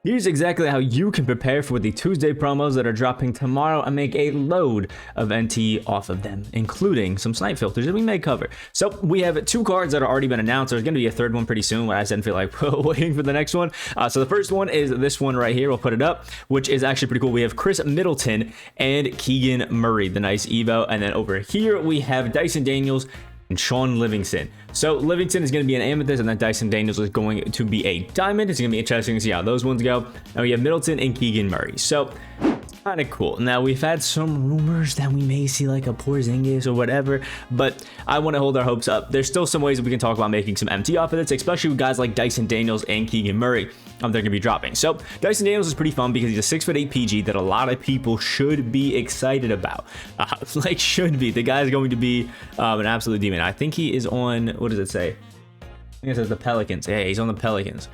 Here's exactly how you can prepare for the Tuesday promos that are dropping tomorrow and make a load of NT off of them, including some snipe filters that we may cover. So we have 2 cards that have already been announced. There's going to be a 3rd one pretty soon, but I didn't feel like waiting for the next one. So the first one is this one right here. We'll put it up, which is actually pretty cool. We have Chris Middleton and Keegan Murray, the nice Evo. And then over here, we have Dyson Daniels and Sean Livingston. So Livingston is going to be an amethyst, and then Dyson Daniels is going to be a diamond. It's going to be interesting to see how those ones go. Now we have Middleton and Keegan Murray. So kind of cool. Now we've had some rumors that we may see like a Porzingis or whatever, but I want to hold our hopes up. There's still some ways that we can talk about making some MT off of this, especially with guys like Dyson Daniels and Keegan Murray. They're going to be dropping. So Dyson Daniels is pretty fun because he's a 6'8" PG that a lot of people should be excited about. Like should be. The guy's going to be an absolute demon. I think he is on, what does it say? I think it says the Pelicans. Yeah, he's on the Pelicans.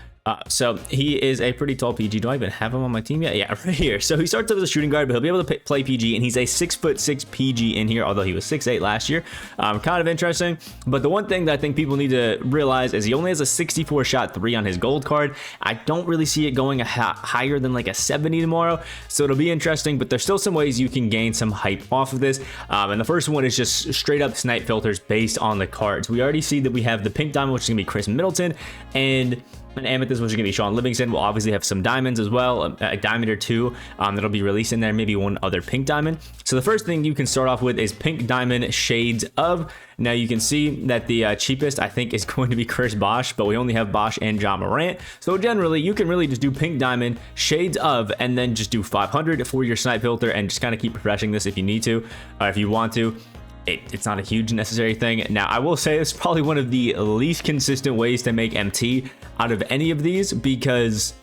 So he is a pretty tall PG. Do I even have him on my team yet? Yeah, right here. So he starts off as a shooting guard, but he'll be able to play PG, and he's a 6'6" PG in here, although he was 6'8" last year. Kind of interesting. But the one thing that I think people need to realize is he only has a 64 shot 3 on his gold card. I don't really see it going higher than like a 70 tomorrow. So it'll be interesting, but there's still some ways you can gain some hype off of this. And the first one is just straight up snipe filters based on the cards. We already see that we have the pink diamond, which is going to be Chris Middleton, and an amethyst, which is going to be Sean Livingston. We'll obviously have some diamonds as well, a diamond or 2 that'll be released in there, maybe one other pink diamond. So the first thing you can start off with is pink diamond shades of. Now you can see that the cheapest I think is going to be Chris Bosh, but we only have Bosh and John Morant. So generally you can really just do pink diamond shades of, and then just do 500 for your snipe filter, and just kind of keep refreshing this if you need to, or if you want to. It's not a huge necessary thing. Now, I will say it's probably one of the least consistent ways to make MT out of any of these because,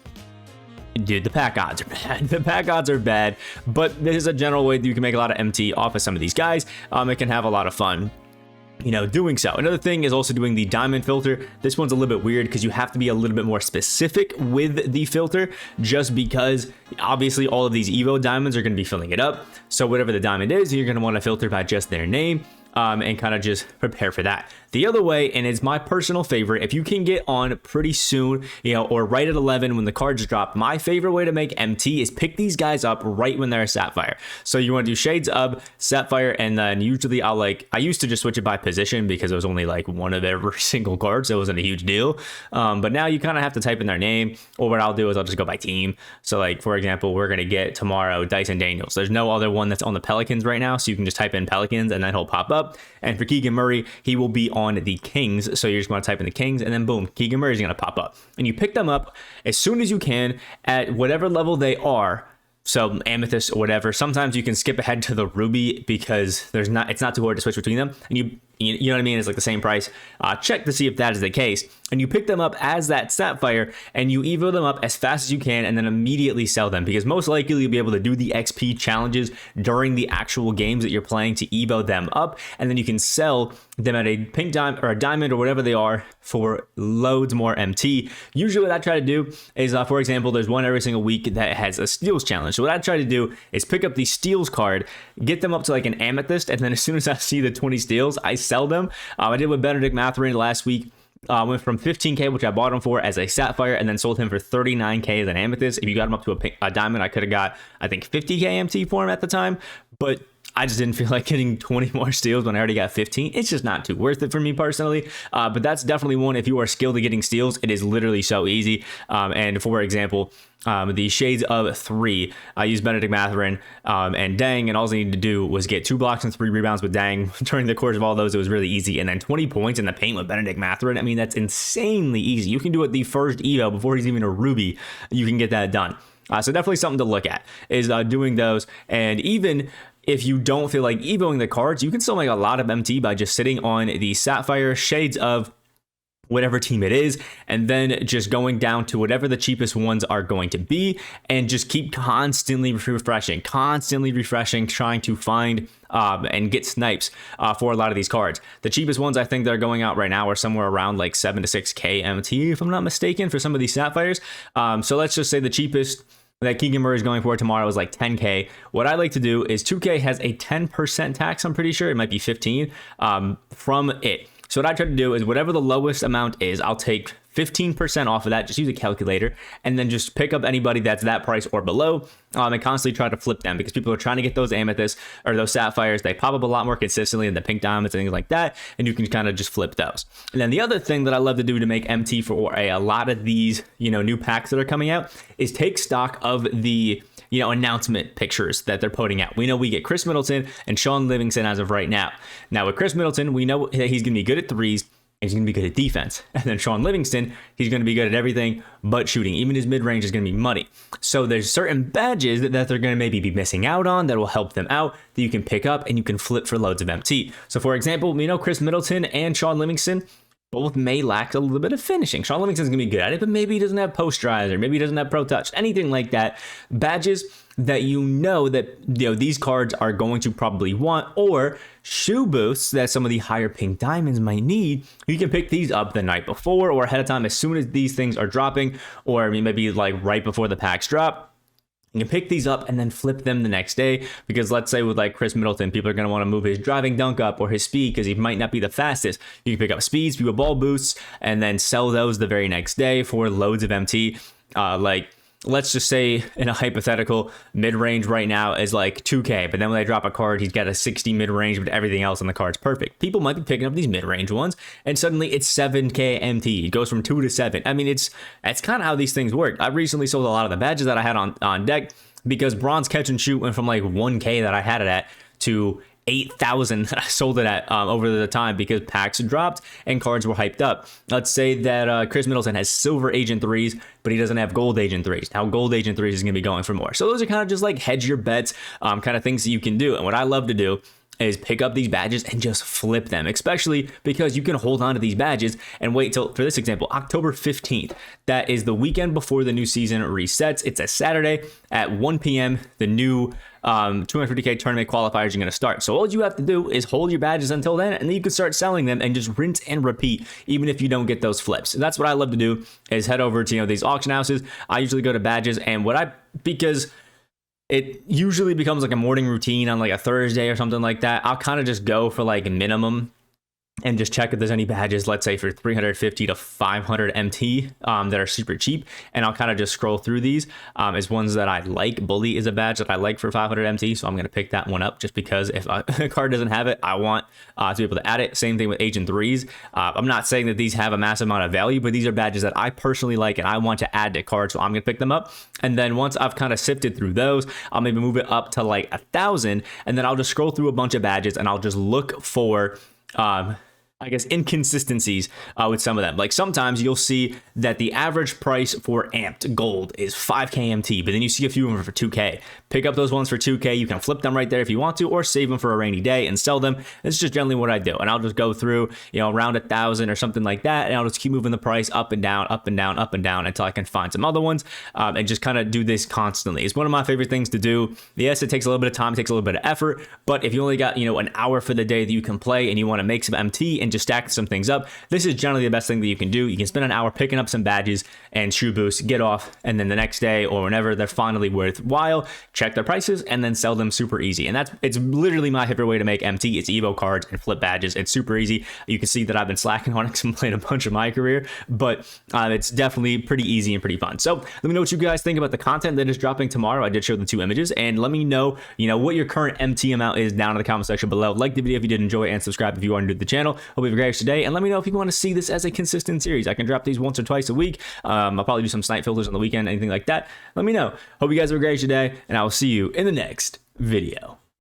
dude, the pack odds are bad. The pack odds are bad, but this is a general way that you can make a lot of MT off of some of these guys. It can have a lot of fun, you know, doing so. Another thing is also doing the diamond filter. This one's a little bit weird because you have to be a little bit more specific with the filter, just because obviously all of these Evo diamonds are going to be filling it up. So whatever the diamond is, you're going to want to filter by just their name. And kind of just prepare for that. The other way, and it's my personal favorite, if you can get on pretty soon, you know, or right at 11 when the cards drop, my favorite way to make MT is pick these guys up right when they're a Sapphire. So you want to do shades of Sapphire, and then usually I used to just switch it by position because it was only like one of every single card, so it wasn't a huge deal. But now you kind of have to type in their name, or what I'll do is I'll just go by team. So like, for example, we're going to get tomorrow Dyson Daniels. There's no other one that's on the Pelicans right now, so you can just type in Pelicans and then he'll pop up. And for Keegan Murray, he will be on the Kings. So you're just going to type in the Kings, and then boom, Keegan Murray is going to pop up. And you pick them up as soon as you can at whatever level they are. So amethyst or whatever. Sometimes you can skip ahead to the ruby because it's not too hard to switch between them. And you know what I mean? It's like the same price. Check to see if that is the case. And you pick them up as that Sapphire, and you evo them up as fast as you can, and then immediately sell them, because most likely you'll be able to do the XP challenges during the actual games that you're playing to evo them up, and then you can sell them at a pink diamond or a diamond or whatever they are for loads more MT. Usually what I try to do is, for example, there's one every single week that has a steals challenge. So what I try to do is pick up the steals card, get them up to like an amethyst, and then as soon as I see the 20 steals, I sell them. I did with Benedict Mathurin last week. Went from 15k, which I bought him for as a Sapphire, and then sold him for 39k as an amethyst. If you got him up to a diamond, I could have got, I think, 50k MT for him at the time, but I just didn't feel like getting 20 more steals when I already got 15. It's just not too worth it for me personally. But that's definitely one. If you are skilled at getting steals, it is literally so easy. And for example, the shades of 3, I used Benedict Mathurin and Dang, and all I needed to do was get 2 blocks and 3 rebounds with Dang. During the course of all those, it was really easy. And then 20 points in the paint with Benedict Mathurin. I mean, that's insanely easy. You can do it the first evo before he's even a ruby. You can get that done. So definitely something to look at is doing those. And even if you don't feel like evoing the cards, you can still make a lot of MT by just sitting on the Sapphire shades of whatever team it is, and then just going down to whatever the cheapest ones are going to be, and just keep constantly refreshing, trying to find and get snipes for a lot of these cards. The cheapest ones I think that are going out right now are somewhere around like 7 to 6k MT, if I'm not mistaken, for some of these Sapphires. So let's just say the cheapest that Keegan Murray is going for tomorrow is like 10k. What I like to do is 2k has a 10% tax, I'm pretty sure. It might be 15 from it. So what I try to do is whatever the lowest amount is, I'll take 15% off of that. Just use a calculator and then just pick up anybody that's that price or below, and constantly try to flip them, because people are trying to get those amethysts or those sapphires. They pop up a lot more consistently than the pink diamonds and things like that, and you can kind of just flip those. And then the other thing that I love to do to make MT for a lot of these, new packs that are coming out is take stock of the announcement pictures that they're putting out. We know we get Chris Middleton and Sean Livingston as of right now. Now with Chris Middleton, we know that he's going to be good at threes, and he's going to be good at defense. And then Sean Livingston, he's going to be good at everything but shooting. Even his mid-range is going to be muddy. So there's certain badges that they're going to maybe be missing out on that will help them out, that you can pick up and you can flip for loads of MT. So for example, we know Chris Middleton and Sean Livingston both may lack a little bit of finishing. Sean Livingston's going to be good at it, but maybe he doesn't have post-rise, or maybe he doesn't have pro touch, anything like that. Badges that that these cards are going to probably want, or shoe boosts that some of the higher pink diamonds might need. You can pick these up the night before or ahead of time as soon as these things are dropping, or maybe like right before the packs drop. You can pick these up and then flip them the next day, because let's say with like Chris Middleton, people are going to want to move his driving dunk up or his speed because he might not be the fastest. You can pick up speeds, people ball boosts, and then sell those the very next day for loads of MT. Let's just say in a hypothetical, mid-range right now is like 2K, but then when they drop a card, he's got a 60 mid-range, but everything else on the card's perfect. People might be picking up these mid-range ones, and suddenly it's 7K MT. It goes from 2 to 7. I mean, that's kind of how these things work. I recently sold a lot of the badges that I had on deck, because bronze catch and shoot went from like 1K that I had it at to 8,000 that I sold it at over the time, because packs dropped and cards were hyped up. Let's say that Chris Middleton has silver agent 3s, but he doesn't have gold agent 3s. Now gold agent 3s is going to be going for more. So those are kind of just like hedge your bets, kind of things that you can do. And what I love to do is pick up these badges and just flip them, especially because you can hold on to these badges and wait till, for this example, October 15th. That is the weekend before the new season resets. It's a Saturday at 1 p.m. The new 250K tournament qualifiers are going to start. So all you have to do is hold your badges until then, and then you can start selling them and just rinse and repeat, even if you don't get those flips. And that's what I love to do, is head over to these auction houses. I usually go to badges, and because it usually becomes like a morning routine on like a Thursday or something like that, I'll kind of just go for like minimum and just check if there's any badges, let's say for 350 to 500 MT that are super cheap. And I'll kind of just scroll through these as ones that I like. Bully is a badge that I like for 500 MT, so I'm going to pick that one up, just because if a card doesn't have it, I want to be able to add it. Same thing with Agent 3s. I'm not saying that these have a massive amount of value, but these are badges that I personally like and I want to add to cards, so I'm going to pick them up. And then once I've kind of sifted through those, I'll maybe move it up to like 1,000, and then I'll just scroll through a bunch of badges and I'll just look for inconsistencies with some of them. Like sometimes you'll see that the average price for amped gold is 5K MT, but then you see a few of them for 2K. Pick up those ones for 2K. You can flip them right there if you want to, or save them for a rainy day and sell them. It's just generally what I do. And I'll just go through, around 1,000 or something like that, and I'll just keep moving the price up and down, up and down, up and down until I can find some other ones, and just kind of do this constantly. It's one of my favorite things to do. Yes, it takes a little bit of time, it takes a little bit of effort, but if you only got, an hour for the day that you can play and you want to make some MT and just stack some things up, this is generally the best thing that you can do. You can spend an hour picking up some badges and shoe boosts, get off, and then the next day or whenever they're finally worthwhile, check their prices and then sell them super easy. And it's literally my favorite way to make MT. It's Evo cards and flip badges. It's super easy. You can see that I've been slacking on it because I'm playing a bunch of my career, but it's definitely pretty easy and pretty fun. So let me know what you guys think about the content that is dropping tomorrow. I did show the 2 images, and let me know, what your current MT amount is down in the comment section below. Like the video if you did enjoy, and subscribe if you are new to the channel. Hope you have a great rest of your day, and let me know if you want to see this as a consistent series. I can drop these once or twice a week. I'll probably do some snipe filters on the weekend, anything like that. Let me know. Hope you guys have a great rest of your day, and I will see you in the next video.